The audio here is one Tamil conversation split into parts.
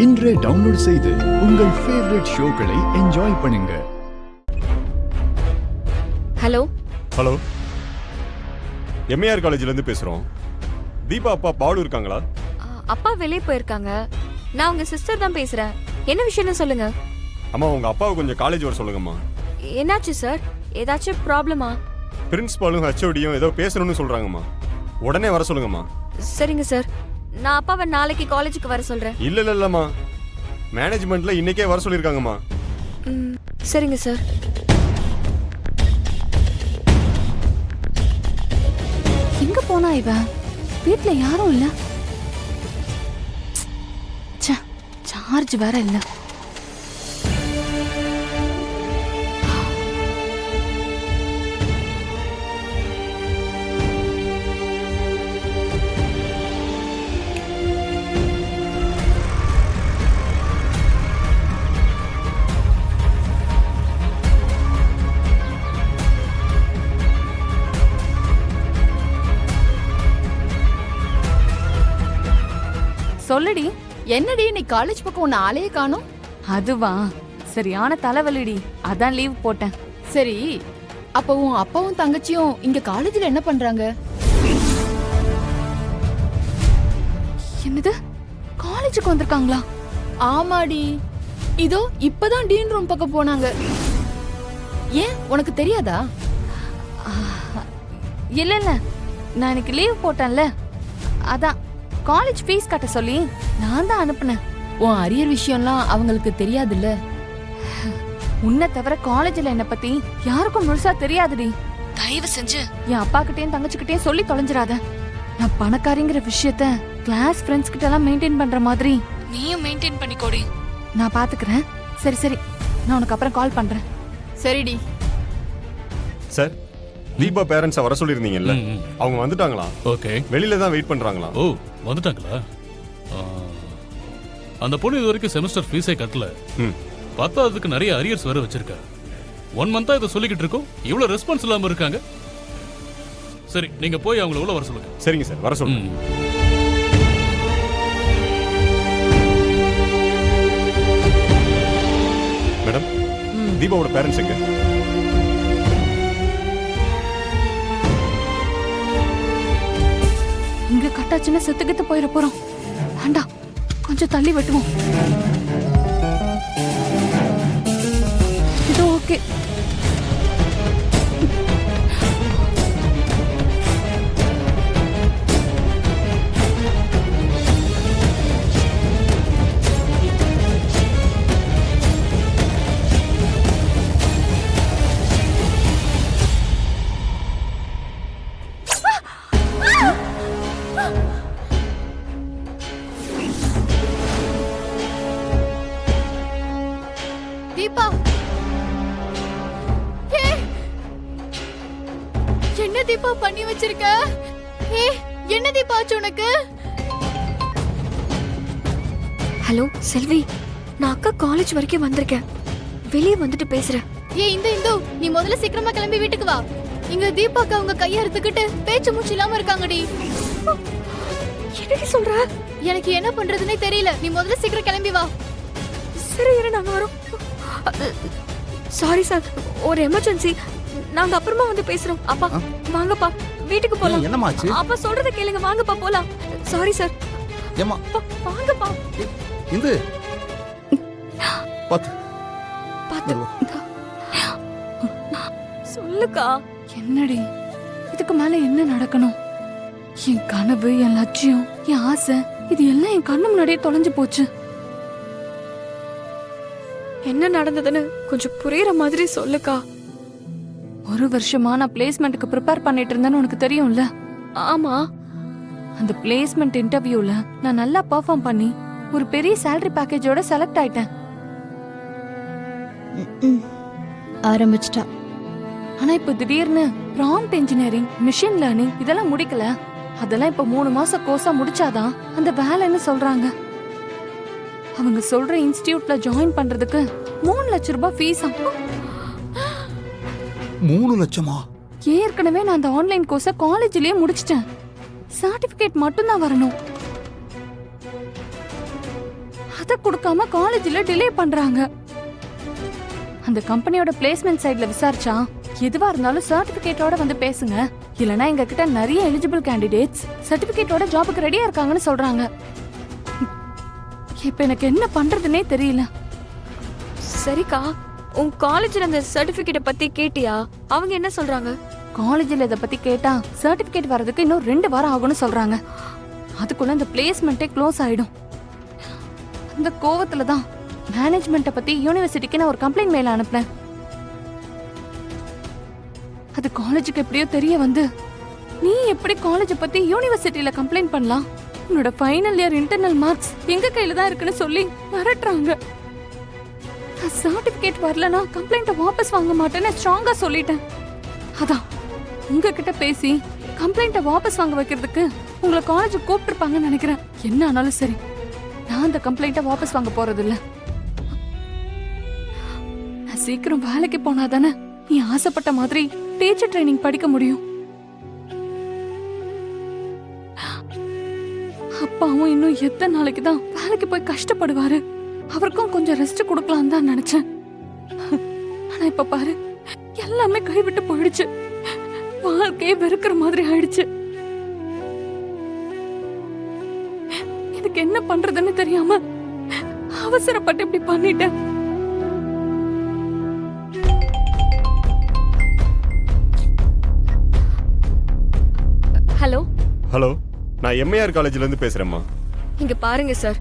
இன்றே டவுன்லோட் செய்து உங்கள் ஃபேவரட் ஷோக்களை என்ஜாய் பண்ணுங்க. ஹலோ ஹலோ, எம்ஏஆர் காலேஜ்ல இருந்து பேசுறோம். தீபா அப்பா பாலு இருக்காங்களா? அப்பா வெளியே போயிருக்காங்க. நான் உங்க சிஸ்டர் தான் பேசுறேன். என்ன விஷயம்னு சொல்லுங்க. அம்மா, உங்க அப்பாவை கொஞ்சம் காலேஜ் வர சொல்லுங்கம்மா. என்னாச்சு சார்? ஏதாச்சும் ப்ராப்ளமா? பிரின்சிபாலும் ஹெச்ஓடியும் ஏதோ பேசணும்னு சொல்றாங்கம்மா. உடனே வர சொல்லுங்கம்மா. சரிங்க சார், நான் அப்பாவை நாளைக்கு காலேஜுக்கு வர சொல்றேன். இல்லம்மா, மேனேஜ்மெண்ட்ல இன்னைக்கே வர சொல்லிருக்காங்கம்மா. சரிங்க சார். எங்க போனா இவ? வீட்ல யாரும் இல்ல. சார்ஜ் வேற இல்ல. சொல்லுடி, என்னடி நீ காலேஜ் பக்கம் உன்னை ஆளையே காணோம்? அதுவா, சரியான தலைவலிடி, அதான் லீவ் போட்டேன். சரி, அப்போ உன் அப்பாவும் தங்கச்சியும் இங்க காலேஜ்ல என்ன பண்றாங்க? என்னது, காலேஜுக்கு வந்திருக்காங்களா? ஆமாடி, இதோ இப்பதான் டீன் ரூம் பக்கம் போனாங்க. ஏன், உனக்கு தெரியாதா? இல்ல இல்ல, நான் இன்னைக்கு லீவ் போட்டேன்ல, அதான் காலேஜ் ஃபீஸ் கட்ட சொல்லி நான் தான் அனுப்புனேன். உன் அரியர் விஷயம்லாம் அவங்களுக்கு தெரியாதுல்ல? உன்னை தவிர காலேஜ்ல என்ன பத்தி யாருக்கும் முழுசா தெரியாதுடி. தயவு செஞ்சு என் அப்பா கிட்டயும் தங்கச்சிக்கிட்டயும் சொல்லி தொலைஞ்சிராத. நான் பணக்காரிங்கிற விஷயத்த கிளாஸ் ஃப்ரெண்ட்ஸ் கிட்ட எல்லாம் மெயின்டைன் பண்ற மாதிரி நீயும் மெயின்டைன் பண்ணிக்கோடி. நான் பாத்துக்கிறேன். சரி சரி, நான் உனக்கு அப்புறம் கால் பண்றேன். சரிடி. சார், தீபா பேரண்ட்ஸை வர சொல்லியிருந்தீங்கல்ல, அவங்க வந்துட்டாங்களா? ஓகே, வெளியில தான் வெயிட் பண்றாங்களா? ஓ வந்துட்டாங்களா? அந்த பொண்ணு இது வரைக்கும் செமஸ்டர் ஃபீஸே கட்டல. பத்தாவதுக்கு நிறைய அரியர்ஸ் வேற வச்சிருக்கா. 1 மந்தா இதை சொல்லிக்கிட்டு இருக்கோம், இவ்வளவு ரெஸ்பான்ஸ் இல்லாம இருக்காங்க. சரி, நீங்க போய் அவங்கள உள்ள வர சொல்லுங்க. சரிங்க சார், வர சொல்லுங்க. மேடம், தீபாவோட பேரண்ட்ஸ் எங்க? இங்க கட்டாச்சுன்னா செத்துக்கிட்டு போயிட போறோம். வேண்டாம், கொஞ்சம் தள்ளி வெட்டுவோம். இது ஓகே. தீபா, என்ன தீபா பண்ணி வச்சிருக்க? என்ன தீபா ஆச்சு உனக்கு? ஹலோ செல்வி, நான் அக்கா காலேஜ் வரைக்கும் வந்திருக்கேன். வெளியே வந்துட்டு பேசுறேன். இந்து, நீ முதல்ல சீக்கிரமா கிளம்பி வீட்டுக்கு வா. இங்க தீபாக்கு அவங்க கைய அறுத்துக்கிட்டு பேச்சு மூச்சு இல்லாம இருக்காங்கடி. என்னடி சொல்ற? எனக்கு என்ன பண்றதுன்னே தெரியல. நீ முதல்ல சீக்கிரம் கிளம்பி வா. சரி இரு, நாங்க வரோம். சாரி சார், ஒரு எமர்ஜென்சி. நாங்க அப்புறமா வந்து பேசுறோம். அப்பா வாங்கப்பா, வீட்டுக்கு போலாம். என்னமாச்சு? அப்பா சொல்றத கேளுங்க, வாங்கப்பா போலாம். Sorry sir. ஏமா வாங்கப்பா. இந்து பாத்து பாத்து சொல்லுக்கா. என்னடி, இதுக்கு மேல என்ன நடக்கணும்? என் கனவு, என் லட்சியம், என் ஆசை, இது எல்லாம் என் கண்ணு முன்னாடியே தொலைஞ்சு போச்சு. என்ன நடந்ததுன்னு கொஞ்சம் புரியுற மாதிரி சொல்லுக்கா. 1 வருஷமா நான் பிளேஸ்மெண்ட்டுக்கு ப்ரிப்பேர் பண்ணிட்டு இருந்தேன்னு உனக்கு தெரியும்ல? ஆமா. அந்த பிளேஸ்மெண்ட் இன்டர்வியூல நான் நல்லா பெர்ஃபார்ம் பண்ணி ஒரு பெரிய salary பேக்கேஜோட செலக்ட் ஆயிட்டேன். ஆரம்பிச்சிட்டா. ஆனா இப்ப திடீர்னு ப்ராம்ப்ட் இன்ஜினியரிங், மிஷின் லேர்னிங் இதெல்லாம் முடிக்கல. அதெல்லாம் இப்ப 3 மாச கோர்ஸா முடிச்சாதான் அந்த வேலைன்னு சொல்றாங்க. அவங்க சொல்ற இன்ஸ்டிடியூட்ல ஜாயின் பண்றதுக்கு 3 லட்சம் ரூபாய் ஃபீஸ். 3 லட்சமா? ஏற்கனவே நான் அந்த ஆன்லைன் கோர்ஸை காலேஜ்லயே முடிச்சிட்டேன். சர்டிபிகேட் மட்டும் தான் வரணும். அத கொடுக்காம காலேஜ்ல டிலே பண்றாங்க. அந்த கம்பெனியோட பிளேஸ்மெண்ட் சைடுல விசாரிச்சா எதுவா இருந்தாலும் சர்டிபிகேட்டோட வந்து பேசுங்க, இல்லனா எங்க கிட்ட நிறைய எலிஜிபிள் கேண்டிடேட்ஸ் சர்டிபிகேட்டோட ஜாபுக்கு ரெடியா இருக்காங்கன்னு சொல்றாங்க. இப்ப எனக்கு என்ன பண்றதுன்னே தெரியல. சரிக்கா, உன் காலேஜ்ல அந்த சர்டிபிகேட்ட பத்தி கேட்டியா? அவங்க என்ன சொல்றாங்க? காலேஜ்ல இத பத்தி கேட்டா சர்டிபிகேட் வரதுக்கு இன்னும் 2 வாரம் ஆகும்னு சொல்றாங்க. அதுக்குள்ள இந்த பிளேஸ்மெண்ட்டே க்ளோஸ் ஆயிடும். அந்த கோவத்துல தான் மேனேஜ்மெண்ட்ட பத்தி யூனிவர்சிட்டிக்கு நான் ஒரு கம்ப்ளைண்ட் மெயில் அனுப்புனேன். அது காலேஜுக்கு எப்படியோ தெரிய வந்து, நீ எப்படி காலேஜ் பத்தி யூனிவர்சிட்டியில கம்ப்ளைண்ட் பண்ணலாம்? உன்னோட ஃபைனல் இயர் இன்டர்னல் மார்க்ஸ் எங்க கையில தான் இருக்குன்னு சொல்லி மிரட்டுறாங்க. சர்டிபிகேட் வரலனா கம்ப்ளைண்ட்டை வாபஸ் வாங்க மாட்டேன்னு ஸ்ட்ராங்கா சொல்லிட்டேன். அதான் உங்ககிட்ட பேசி கம்ப்ளைண்ட்டை வாபஸ் வாங்க வைக்கிறதுக்கு உங்களை காலேஜ் கூப்பிட்டுருப்பாங்கன்னு நினைக்கிறேன். என்ன ஆனாலும் சரி, நான் அந்த கம்ப்ளைண்ட்டை வாபஸ் வாங்க போறது இல்ல. நான் சீக்கிரம் வேலைக்கு போனாதானே நீ ஆசைப்பட்ட மாதிரி டீச்சர் ட்ரைனிங் படிக்க முடியும். அப்பாவும் இன்னும் எத்தனை நாளைக்கு தான் வேலைக்கு போய் கஷ்டப்படுவாரு? அவருக்கும் கொஞ்சம் ரெஸ்ட் கொடுக்கலாம் தான் நினைச்சேன். ஆனா இப்ப பாரு, எல்லாமே கைவிட்டு போயிடுச்சு. வாழ்க்கையே வெறுக்கிற மாதிரி ஆயிடுச்சு. இதுக்கு என்ன பண்றதுன்னு தெரியாம அவசரப்பட்டு இப்படி பண்ணிட்டேன். ஹலோ ஹலோ, நான் எம்ஏஆர் காலேஜ்ல இருந்து பேசுறேம்மா. இங்க பாருங்க சார்,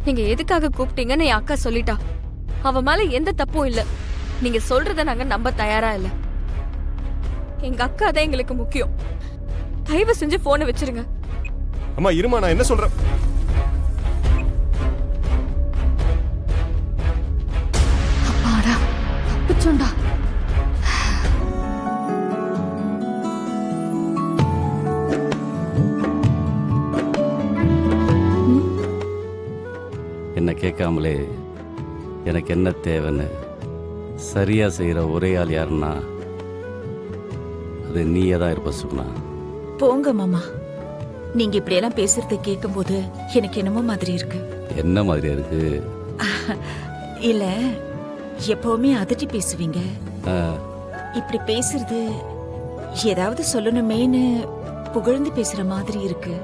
நீங்க எதுக்காக கூப்பிட்டீங்கன்னு என் அக்கா சொல்லிட்டா. அவ மேல எந்த தப்பும் இல்ல. நீங்க சொல்றத நாங்க நம்ப தயாரா இல்ல. எங்க அக்கா தான் எங்களுக்கு முக்கியம். தயவு செஞ்சு போனை வச்சிருங்க. அம்மா இருமா, நான் என்ன சொல்றேன். அப்பாடா, தப்பிச்சோண்டா. என்னை கேட்காமலே எனக்கு என்ன தேவைன்னு சரியாக செய்கிற ஒரே ஆள் யாருன்னா அது நீயே தான் இருப்ப சுகுணா. போங்க மாமா, நீங்க இப்படியெல்லாம் பேசுறதை கேட்கும்போது எனக்கு என்னமோ மாதிரி இருக்கு. என்ன மாதிரியா இருக்கு? இல்ல, எப்பவுமே அதட்டி பேசுவீங்க. இப்படி பேசுறது ஏதாவது சொல்லணுமேன்னு புகழ்ந்து பேசுற மாதிரி இருக்கு.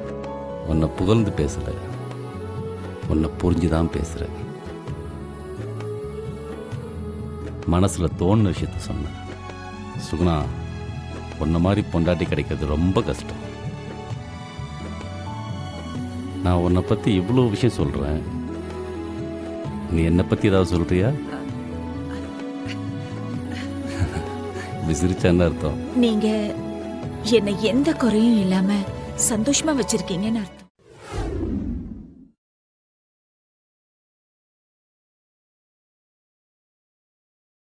உன்னை புகழ்ந்து பேசல, உன்னை புரிஞ்சுதான் பேசுறேன். மனசுல தோணுன விஷயத்த சொன்னேன். சுகுணா, உன்ன மாதிரி பொண்டாட்டி கிடைக்கிறது ரொம்ப கஷ்டம். நான் உன்னை பத்தி இவ்வளோ விஷயம் சொல்றேன், நீ என்னை பத்தி ஏதாவது சொல்றியா? விசிறிச்சா என்ன அர்த்தம்? நீங்க என்னை எந்த குறையும் இல்லாம சந்தோஷமா வச்சிருக்கீங்கன்னு அர்த்தம்.